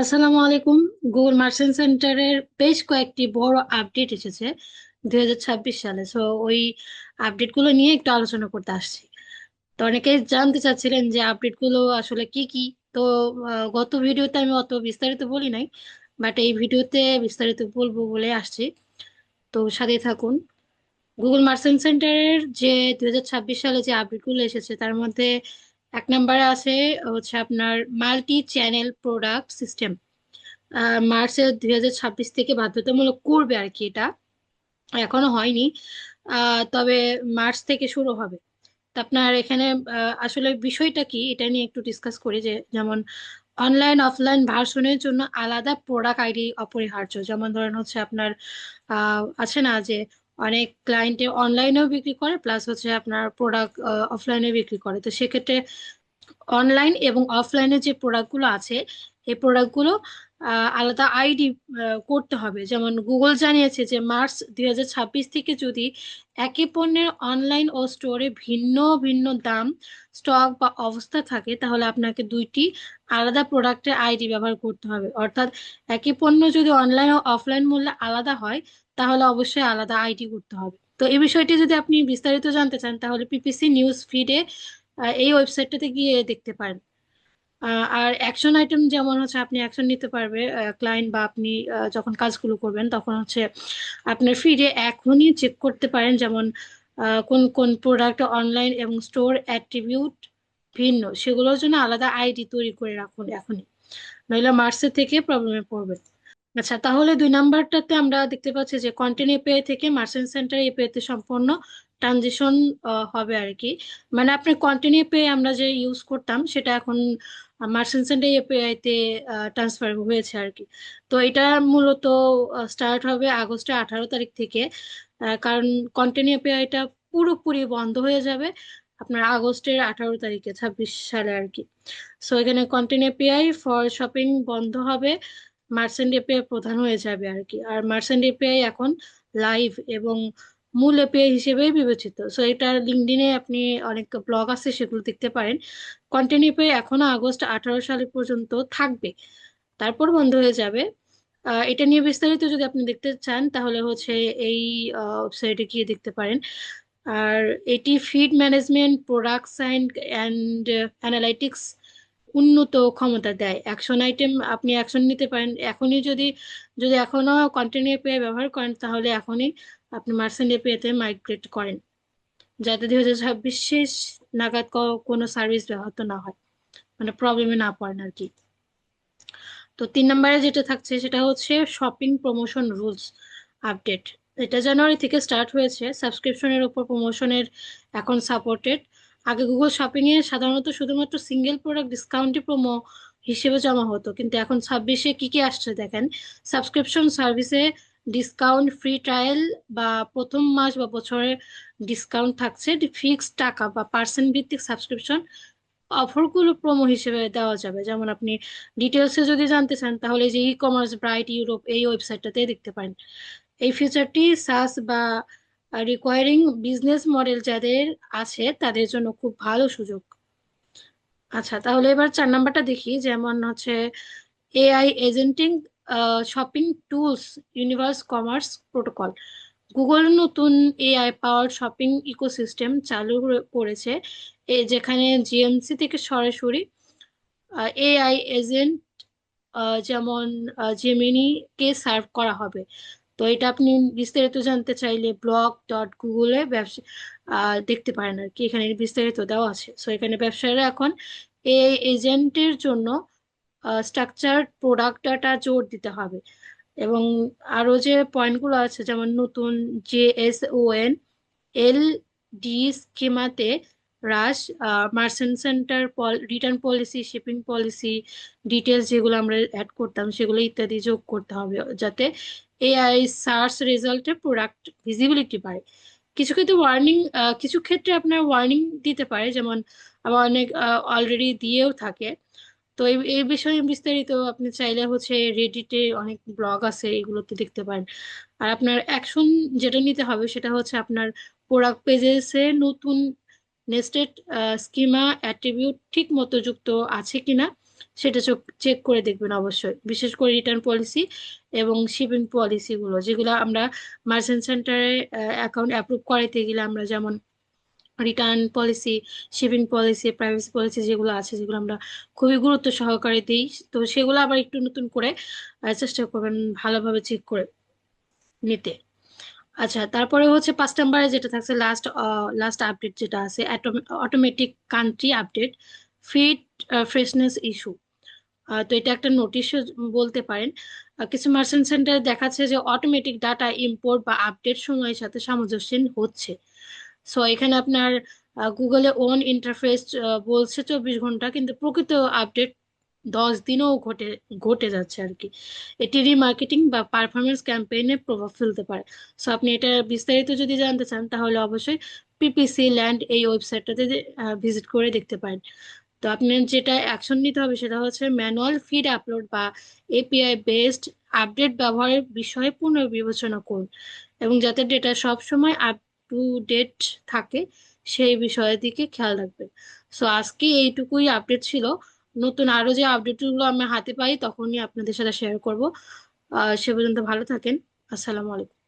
আসসালামু আলাইকুম। Google merchant সেন্টারের বেশ কয়েকটি বড় আপডেট এসেছে 2026 সালে। ওই আপডেট গুলো নিয়ে একটু আলোচনা করতে আসছি। তো অনেকেই জানতে চাচ্ছিলেন যে আপডেট গুলো আসলে কি কি। তো গত ভিডিওতে আমি অত বিস্তারিত বলি নাই, বাট এই ভিডিওতে বিস্তারিত বলবো বলে আসছি। তো সাথে থাকুন। গুগল মার্চেন্ট সেন্টারের যে 2026 সালে যে আপডেট গুলো এসেছে তার মধ্যে এক নম্বরে আছে হচ্ছে আপনার মাল্টি চ্যানেল প্রোডাক্ট সিস্টেম। মার্চের 2026 থেকে বাধ্যতামূলক করবে আর কি এটা, এখনো হয়নি। তবে মার্চ থেকে শুরু হবে। তো আপনার এখানে আসলে বিষয়টা কি এটা নিয়ে একটু ডিসকাস করি। যে যেমন অনলাইন অফলাইন ভার্সনের জন্য আলাদা প্রোডাক্ট আইডি অপরিহার্য। যেমন ধরেন হচ্ছে আপনার আছে না যে অনেক ক্লায়েন্টে অনলাইনেও বিক্রি করে, প্লাস হচ্ছে আপনার প্রোডাক্ট অফলাইনে বিক্রি করে। তো সেক্ষেত্রে অনলাইন এবং অফলাইনে যে প্রোডাক্টগুলো আছে এই প্রোডাক্টগুলো আলাদা আইডি করতে হবে। যেমন গুগল জানিয়েছে যে মার্চ 2026 থেকে যদি একই পণ্যের অনলাইন ও স্টোরে ভিন্ন ভিন্ন দাম, স্টক বা অবস্থা থাকে তাহলে আপনাকে দুইটি আলাদা প্রোডাক্টের আইডি ব্যবহার করতে হবে। অর্থাৎ একই পণ্য যদি অনলাইন ও অফলাইন মূল্যে আলাদা হয় তাহলে অবশ্যই আলাদা আইডি করতে হবে। তো এই বিষয়টি যদি আপনি বিস্তারিত জানতে চান তাহলে পিপিসি নিউজ ফিডে এই ওয়েবসাইটটাতে গিয়ে দেখতে পারেন। আর অ্যাকশন আইটেম যেমন হচ্ছে আপনি অ্যাকশন নিতে পারবে ক্লায়েন্ট, বা আপনি যখন কাজগুলো করবেন তখন হচ্ছে আপনার ফিডে এখনই চেক করতে পারেন। যেমন কোন কোন প্রোডাক্ট অনলাইন এবং স্টোর অ্যাট্রিবিউট ভিন্ন, সেগুলোর জন্য আলাদা আইডি তৈরি করে রাখুন এখনই, নইলে মার্চের থেকে প্রবলেমে পড়বে। আচ্ছা, তাহলে দুই নাম্বারটাতে আমরা দেখতে পাচ্ছি যে কন্টেন্ট এপিআই থেকে মার্চেন্ট সেন্টার এপিআই তে সম্পূর্ণ ট্রানজিশন হবে আর কি। মানে আপনার কন্টেন্ট এপিআই আমরা যে ইউজ করতাম সেটা এখন মার্চেন্ট সেন্টার এপিআই তে ট্রান্সফার হয়েছে আর কি। তো এটা মূলত স্টার্ট হবে আগস্টের 18 তারিখ থেকে। কারণ কন্টেন্ট এপিআইটা পুরোপুরি বন্ধ হয়ে যাবে আপনার আগস্টের 18 তারিখে 26 সালে আর কি। সো এখানে কন্টেন্ট এপিআই ফর শপিং বন্ধ হবে, মার্চেন্ট এপিআই প্রধান হয়ে যাবে আর কি। আর মার্চেন্ট এপিআই এখন লাইভ এবং মূল এপিআই হিসেবেই বিবেচিত। সো এটা লিঙ্কডইনে আপনি অনেক ব্লগ আছে সেগুলো দেখতে পারেন। কন্টেন্ট এপিআই এখনো আগস্ট 18 সাল পর্যন্ত থাকবে, তারপর বন্ধ হয়ে যাবে। এটা নিয়ে বিস্তারিত যদি আপনি দেখতে চান তাহলে হচ্ছে এই ওয়েবসাইটে গিয়ে দেখতে পারেন। আর এটি feed management, product science and analytics উন্নত ক্ষমতা দেয়। অ্যাকশন আইটেম আপনি অ্যাকশন নিতে পারেন এখনই। যদি যদি এখনো কন্টেন্ট এপিআই ব্যবহার করেন তাহলে এখনই আপনি মার্চেন্ট এপিআই তে মাইগ্রেট করেন, যাতে 2026 শেষ নাগাদ কোনো সার্ভিস ব্যাহত না হয়, মানে প্রবলেমে না পড়েন আর কি। তো 3 নম্বরে যেটা থাকছে সেটা হচ্ছে শপিং প্রমোশন রুলস আপডেট। এটা জানুয়ারি থেকে স্টার্ট হয়েছে। সাবস্ক্রিপশনের উপর প্রমোশনের এখন সাপোর্টেড। আগে গুগল শপিং এ সাধারণত শুধুমাত্র সিঙ্গেল প্রোডাক্ট ডিসকাউন্টই প্রোমো হিসেবে জমা হতো, কিন্তু এখন 26-এ কি কি আসছে দেখেন। সাবস্ক্রিপশন সার্ভিসে ডিসকাউন্ট, ফ্রি ট্রায়াল বা প্রথম মাস বা বছরের ডিসকাউন্ট থাকছে। ফিক্সড টাকা বা পার্সেন্ট ভিত্তিক সাবস্ক্রিপশন অফারগুলো প্রোমো হিসেবে দেওয়া যাবে। যেমন আপনি ডিটেলসে যদি জানতে চান তাহলে এই যে ই কমার্স ব্রাইট ইউরোপ এই ওয়েবসাইটটাতে দেখতে পারেন। এই ফিচারটি সাস বা রিকোয়ারিং বিজনেস মডেল যাদের আছে তাদের জন্য খুব ভালো সুযোগ। আচ্ছা, তাহলে এবার 4 নাম্বারটা দেখি। যেমন হচ্ছে AI agentic shopping tools, universe commerce protocol. Google নতুন এআই পাওয়ার শপিং ইকোসিস্টেম চালু করেছে, যেখানে জিএমসি থেকে সরাসরি এআই এজেন্ট যেমন জেমিনি কে সার্ভ করা হবে। তো এটা আপনি বিস্তারিত জানতে চাইলে blog.google-এ ব্যবসা দেখতে পারেন আর কি। এখানে বিস্তারিত দেওয়া আছে। সো এখানে ব্যবসায়ীরা এখন এআই এজেন্টের জন্য স্ট্রাকচার্ড প্রোডাক্ট ডাটা জোর দিতে হবে। এবং আরো যে পয়েন্টগুলো আছে যেমন নতুন জেএসওএন এল ডি স্কিমাতে হ্রাস, merchant centre return policy, shipping policy details যেগুলো আমরা অ্যাড করতাম সেগুলো ইত্যাদি যোগ করতে হবে, যাতে এআই সার্চ রেজাল্টে প্রোডাক্ট ভিজিবিলিটি বাড়ে। কিছু ক্ষেত্রে ওয়ার্নিং, কিছু ক্ষেত্রে আপনার ওয়ার্নিং দিতে পারে, যেমন আবার অনেক অলরেডি দিয়েও থাকে। তো এই এই বিষয়ে বিস্তারিত আপনি চাইলে হচ্ছে রেডিটে অনেক ব্লগ আছে, এগুলোতে দেখতে পারেন। আর আপনার অ্যাকশন যেটা নিতে হবে সেটা হচ্ছে আপনার প্রোডাক্ট পেজেসে নতুন নেস্টেড স্কিমা অ্যাট্রিবিউট ঠিক মতো যুক্ত আছে কিনা, সেটা চেক করে দেখবেন অবশ্যই, বিশেষ করে রিটার্ন পলিসি এবং শিপিং পলিসিগুলো, যেগুলো আমরা মার্চেন্ট সেন্টারে অ্যাকাউন্ট অ্যাপ্রুভ করাইতে গেলে আমরা যেমন return policy, shipping policy, privacy policy যেগুলো আছে, যেগুলো আমরা খুবই গুরুত্ব সহকারে দিই, তো সেগুলো আবার একটু নতুন করে চেষ্টা করবেন ভালোভাবে চেক করে নিতে। আচ্ছা, তারপরে হচ্ছে 5 নম্বরে যেটা থাকছে, লাস্ট লাস্ট আপডেট যেটা আছে, automatic country update feed freshness issue. তো এটা একটা নোটিশও বলতে পারেন। কিছু মার্চেন্ট সেন্টারে দেখাচ্ছে যে অটোমেটিক ডাটা ইম্পোর্ট বা আপডেট সময়ের সাথে সামঞ্জস্যহীন হচ্ছে। সো এখানে আপনার গুগলে ওন ইন্টারফেস বলছে 24 ঘন্টা, কিন্তু প্রকৃত আপডেট 10 দিনেও ঘটে ঘটে যাচ্ছে আর কি। এটি রিমার্কেটিং বা পারফরমেন্স ক্যাম্পেইনে প্রভাব ফেলতে পারে। সো আপনি এটা বিস্তারিত যদি জানতে চান তাহলে অবশ্যই পিপিসি ল্যান্ড এই ওয়েবসাইটটাতে ভিজিট করে দেখতে পারেন। তো আপনার যেটা অ্যাকশন নিতে হবে সেটা হচ্ছে ম্যানুয়াল ফিড আপলোড বা এপিআই বেসড আপডেট ব্যবহারের বিষয়ে পুনর্বিবেচনা করুন, এবং যাতে ডেটা সব সময় আপ টু ডেট থাকে সেই বিষয়ের দিকে খেয়াল রাখবেন। সো আজকে এইটুকুই আপডেট ছিল। নতুন আরো যে আপডেটগুলো আমি হাতে পাই তখনই আপনাদের সাথে শেয়ার করব। সে পর্যন্ত ভালো থাকেন। আসসালামু আলাইকুম।